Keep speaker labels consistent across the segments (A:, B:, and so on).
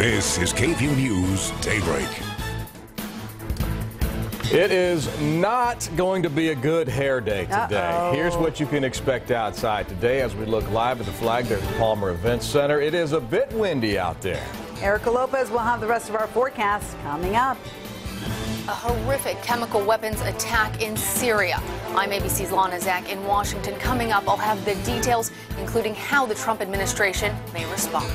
A: This is KVUE News Daybreak.
B: It is not going to be a good hair day today. Here's what you can expect outside today as we look live at the Flag there at the Palmer Events Center. It is a bit windy out there.
C: Erica Lopez will have the rest of our forecast coming up.
D: A horrific chemical weapons attack in Syria. I'm ABC's Lana Zach in Washington. Coming up, I'll have the details, including how the Trump administration may respond.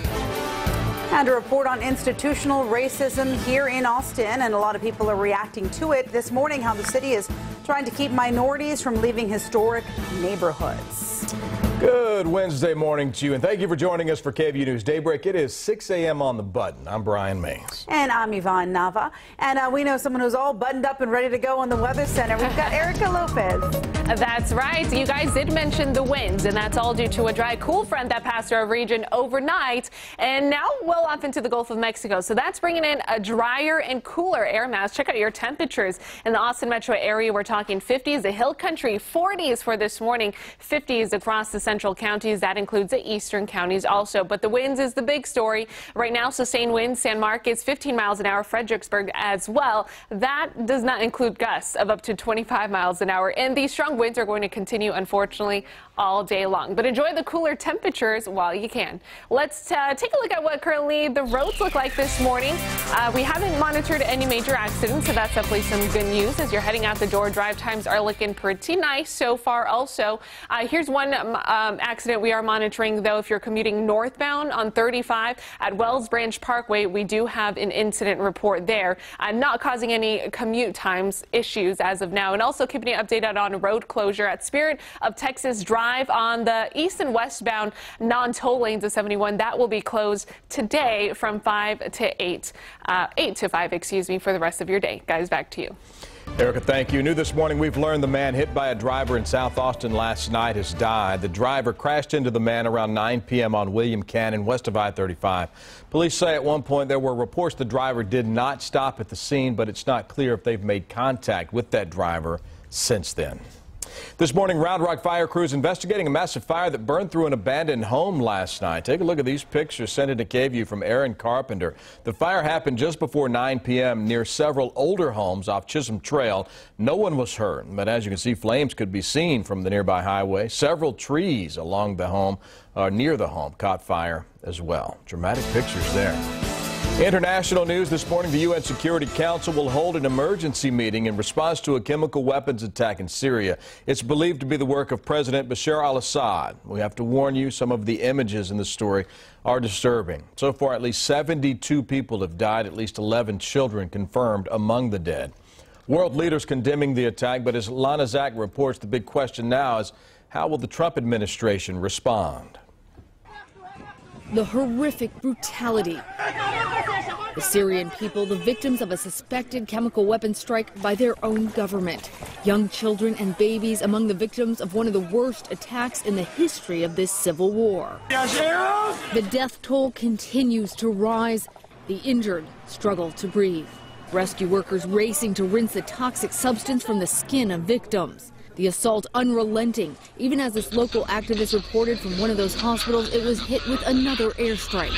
C: And a report on institutional racism here in Austin, and a lot of people are reacting to it this morning, how the city is trying to keep minorities from leaving historic neighborhoods.
B: Good Wednesday morning to you, and thank you for joining us for KVUE News Daybreak. It is 6 a.m. on the button. I'm Brian Mays.
C: And I'm Yvonne Nava. And we know someone who's all buttoned up and ready to go on the Weather Center. We've got Erica Lopez.
E: That's right. You guys did mention the winds, and that's all due to a dry, cool front that passed our region overnight and now well off into the Gulf of Mexico. So that's bringing in a drier and cooler air mass. Check out your temperatures in the Austin metro area. We're talking 50s, the hill country, 40s for this morning, 50s across the central counties. That includes the eastern counties also. But the winds is the big story. Right now, sustained winds, San Marcos, 15 miles an hour, Fredericksburg as well. That does not include gusts of up to 25 miles an hour. And these strong winds are going to continue, unfortunately, all day long. But enjoy the cooler temperatures while you can. Let's take a look at what currently the roads look like this morning. We haven't monitored any major accidents, so that's definitely some good news. As you're heading out the door, drive times are looking pretty nice so far also. Here's one accident we are monitoring, though. If you're commuting northbound on 35 at Wells Branch Parkway, we do have an incident report there. Not causing any commute times issues as of now. And also keeping you updated on a road closure at Spirit of Texas Drive on the east and westbound non-toll lanes of 71. That will be closed today from 5 to 8, 8 to 5, excuse me, for the rest of your day. Guys, back to you.
B: Erica, thank you. New this morning, we've learned the man hit by a driver in South Austin last night has died. The driver crashed into the man around 9 p.m. on William Cannon, west of I-35. Police say at one point there were reports the driver did not stop at the scene, but it's not clear if they've made contact with that driver since then. This morning, Round Rock fire crews investigating a massive fire that burned through an abandoned home last night. Take a look at these pictures sent into KVUE from Aaron Carpenter. The fire happened just before 9 p.m. near several older homes off Chisholm Trail. No one was hurt, but as you can see, flames could be seen from the nearby highway. Several trees along the home, near the home, caught fire as well. Dramatic pictures there. International news this morning, the UN Security Council will hold an emergency meeting in response to a chemical weapons attack in Syria. It's believed to be the work of President Bashar al-Assad. We have to warn you, some of the images in the story are disturbing. So far, at least 72 people have died, at least 11 children confirmed among the dead. World leaders condemning the attack, but as Lana Zach reports, the big question now is how will the Trump administration respond?
F: The horrific brutality. The Syrian people, the victims of a suspected chemical weapons strike by their own government. Young children and babies among the victims of one of the worst attacks in the history of this civil war. The death toll continues to rise. The injured struggle to breathe. Rescue workers racing to rinse the toxic substance from the skin of victims. The assault unrelenting, even as this local activist reported from one of those hospitals it was hit with another airstrike.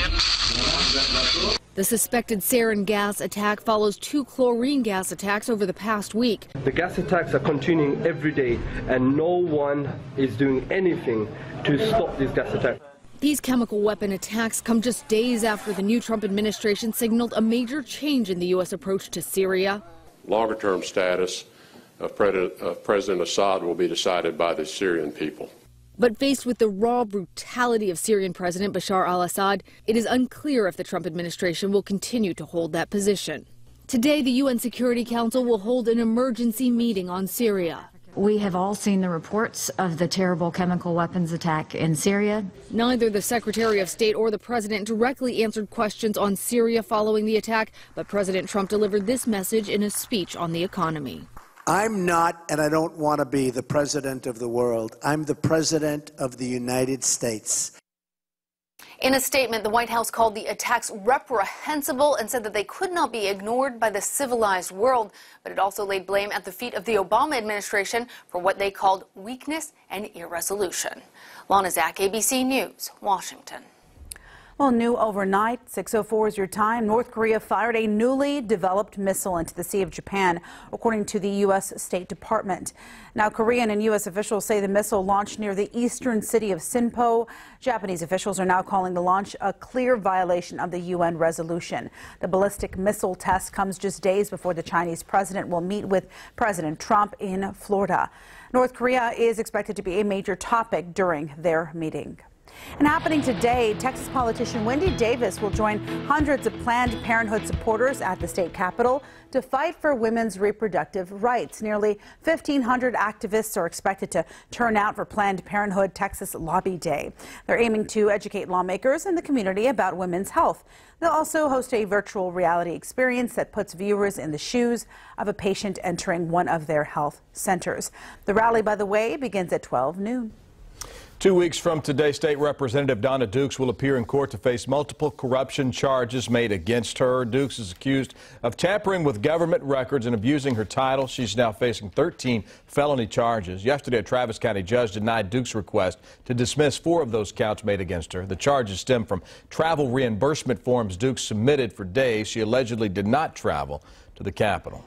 F: The suspected sarin gas attack follows 2 chlorine gas attacks over the past week.
G: The gas attacks are continuing every day, and no one is doing anything to stop these gas attacks.
F: These chemical weapon attacks come just days after the new Trump administration signaled a major change in the U.S. approach to Syria.
H: Longer-term status of President Assad will be decided by the Syrian people.
F: But faced with the raw brutality of Syrian President Bashar al-Assad, it is unclear if the Trump administration will continue to hold that position. Today, the UN Security Council will hold an emergency meeting on Syria.
I: We have all seen the reports of the terrible chemical weapons attack in Syria.
F: Neither the Secretary of State or the President directly answered questions on Syria following the attack, but President Trump delivered this message in a speech on the economy.
J: I'm not, and I don't want to be, the president of the world. I'm the president of the United States.
D: In a statement, the White House called the attacks reprehensible and said that they could not be ignored by the civilized world. But it also laid blame at the feet of the Obama administration for what they called weakness and irresolution. Lana Zach, ABC News, Washington.
C: Well, new overnight, 6:04 is your time. North Korea fired a newly developed missile into the Sea of Japan, according to the U.S. State Department. Now, Korean and U.S. officials say the missile launched near the eastern city of Sinpo. Japanese officials are now calling the launch a clear violation of the UN resolution. The ballistic missile test comes just days before the Chinese president will meet with President Trump in Florida. North Korea is expected to be a major topic during their meeting. And happening today, Texas politician Wendy Davis will join hundreds of Planned Parenthood supporters at the state capitol to fight for women's reproductive rights. Nearly 1,500 activists are expected to turn out for Planned Parenthood Texas Lobby Day. They're aiming to educate lawmakers and the community about women's health. They'll also host a virtual reality experience that puts viewers in the shoes of a patient entering one of their health centers. The rally, by the way, begins at 12 noon.
B: 2 weeks from today, State Representative Donna Dukes will appear in court to face multiple corruption charges made against her. Dukes is accused of tampering with government records and abusing her title. She's now facing 13 felony charges. Yesterday, a Travis County judge denied Dukes' request to dismiss 4 of those counts made against her. The charges stem from travel reimbursement forms Dukes submitted for days she allegedly did not travel to the Capitol.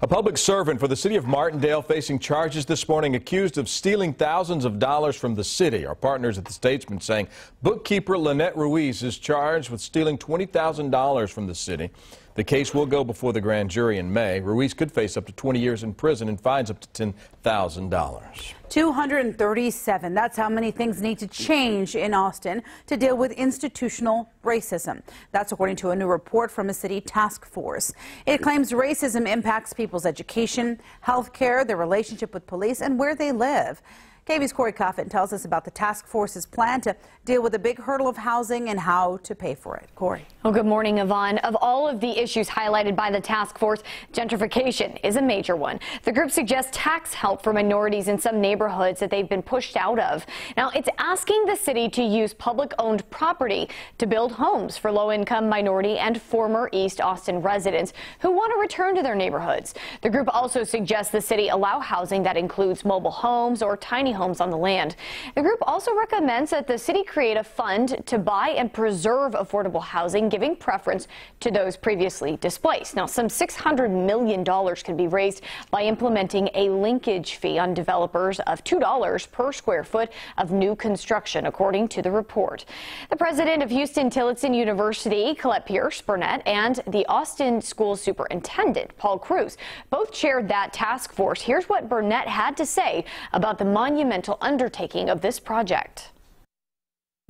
B: A public servant for the city of Martindale facing charges this morning, accused of stealing thousands of dollars from the city. Our partners at the Statesman saying bookkeeper Lynette Ruiz is charged with stealing $20,000 from the city. The case will go before the grand jury in May. Ruiz could face up to 20 years in prison and fines up to $10,000.
C: 237. That's how many things need to change in Austin to deal with institutional racism. That's according to a new report from a city task force. It claims racism impacts people's education, health care, their relationship with police, and where they live. KVUE's Corey Coffin tells us about the task force's plan to deal with the big hurdle of housing and how to pay for it. Corey.
K: Well, good morning, Yvonne. Of all of the issues highlighted by the task force, gentrification is a major one. The group suggests tax help for minorities in some neighborhoods that they've been pushed out of. Now, it's asking the city to use public-owned property to build homes for low-income minority and former East Austin residents who want to return to their neighborhoods. The group also suggests the city allow housing that includes mobile homes or tiny homes on the land. The group also recommends that the city create a fund to buy and preserve affordable housing, giving preference to those previously displaced. Now, some $600 million can be raised by implementing a linkage fee on developers of $2 per square foot of new construction, according to the report. The president of Houston Tillotson University, Colette Pierce Burnett, and the Austin School Superintendent, Paul Cruz, both chaired that task force. Here's what Burnett had to say about the monumental undertaking of this project.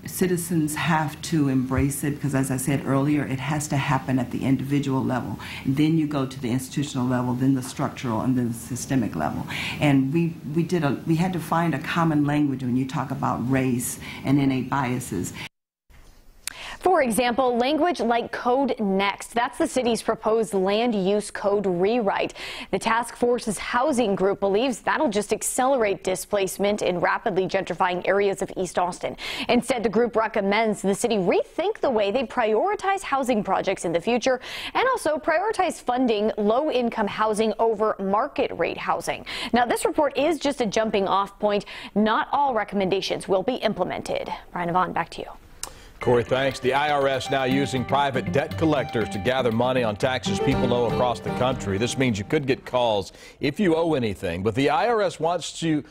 L: Citizens have to embrace it because, as I said earlier, it has to happen at the individual level. And then you go to the institutional level, then the structural, and then the systemic level. And we had to find a common language when you talk about race and innate biases.
K: For example, language like Code Next. That's the city's proposed land use code rewrite. The task force's housing group believes that'll just accelerate displacement in rapidly gentrifying areas of East Austin. Instead, the group recommends the city rethink the way they prioritize housing projects in the future and also prioritize funding low-income housing over market rate housing. Now, this report is just a jumping off point. Not all recommendations will be implemented. Brian Yvonne, back to you.
B: Corey, thanks. The IRS now using private debt collectors to gather money on taxes people owe across the country. This means you could get calls if you owe anything. But the IRS wants you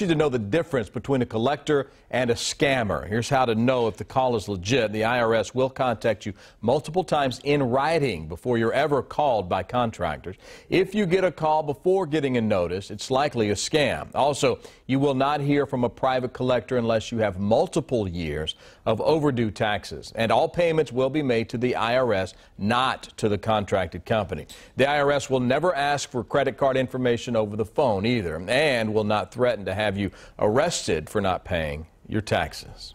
B: to know the difference between a collector and a scammer. Here's how to know if the call is legit. The IRS will contact you multiple times in writing before you're ever called by contractors. If you get a call before getting a notice, it's likely a scam. Also, you will not hear from a private collector unless you have multiple years of overdue taxes, and all payments will be made to the IRS, not to the contracted company. The IRS will never ask for credit card information over the phone either, and will not threaten to have you arrested for not paying your taxes.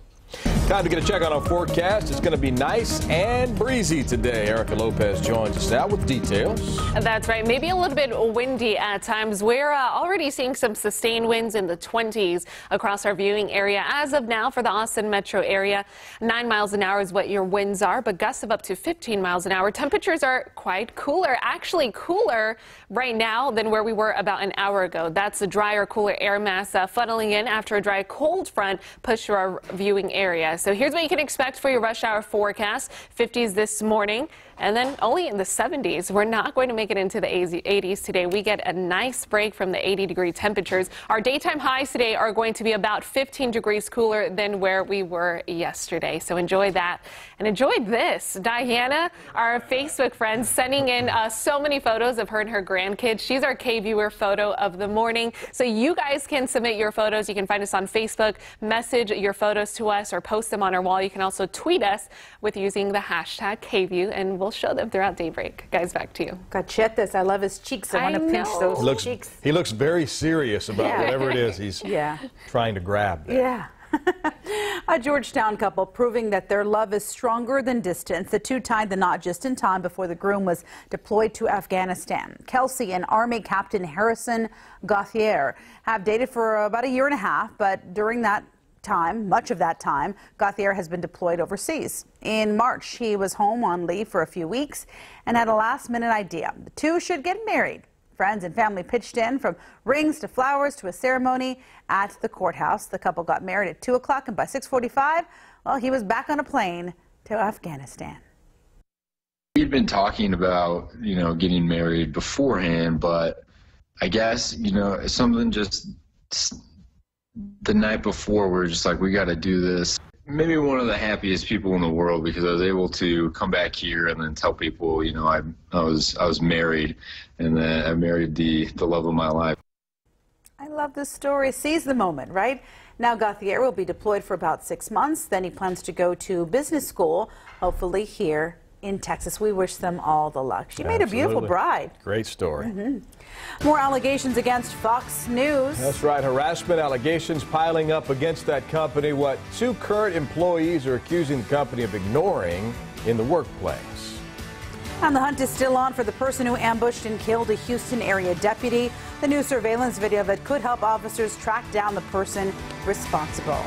B: Time to get a check on our forecast. It's going to be nice and breezy today. Erica Lopez joins us now with details.
E: That's right. Maybe a little bit windy at times. We're already seeing some sustained winds in the 20s across our viewing area. As of now, for the Austin metro area, 9 miles an hour is what your winds are, but gusts of up to 15 miles an hour. Temperatures are quite cooler, actually cooler right now than where we were about an hour ago. That's a drier, cooler air mass funneling in after a dry, cold front pushed through our viewing area area. So here's what you can expect for your rush hour forecast. 50s this morning, and then only in the 70s. We're not going to make it into the 80s today. We get a nice break from the 80-degree temperatures. Our daytime highs today are going to be about 15 degrees cooler than where we were yesterday. So enjoy that. And enjoy this. Diana, our Facebook friend, sending in so many photos of her and her grandkids. She's our KVUE photo of the morning. So you guys can submit your photos. You can find us on Facebook, message your photos to us, or post them on our wall. You can also tweet us with using the hashtag KVUE, and we'll show them throughout Daybreak. Guys, back to you.
C: Cachetes. I love his cheeks. I want to pinch those cheeks.
B: He looks very serious about whatever it is he's trying to grab there.
C: Yeah. A Georgetown couple proving that their love is stronger than distance. The two tied the knot just in time before the groom was deployed to Afghanistan. Kelsey and Army Captain Harrison Gauthier have dated for about a year and a half, but during that time, much of that time, Gauthier has been deployed overseas. In March, he was home on leave for a few weeks and had a last-minute idea. The two should get married. Friends and family pitched in, from rings to flowers to a ceremony at the courthouse. The couple got married at 2 o'clock, and by 6:45, well, he was back on a plane to Afghanistan.
M: We'd been talking about, getting married beforehand, but I guess, something just the night before, we're just like, we got to do this. Maybe one of the happiest people in the world, because I was able to come back here and then tell people, I was married, and then I married the love of my life.
C: I love this story. Seize the moment, right? Now Gauthier will be deployed for about 6 months. Then he plans to go to business school, hopefully here in Texas. We wish them all the luck. She made a beautiful bride.
B: Great story.
C: More allegations against Fox News.
B: That's right. Harassment allegations piling up against that company. What two current employees are accusing the company of ignoring in the workplace.
C: And the hunt is still on for the person who ambushed and killed a Houston area deputy. The new surveillance video that could help officers track down the person responsible.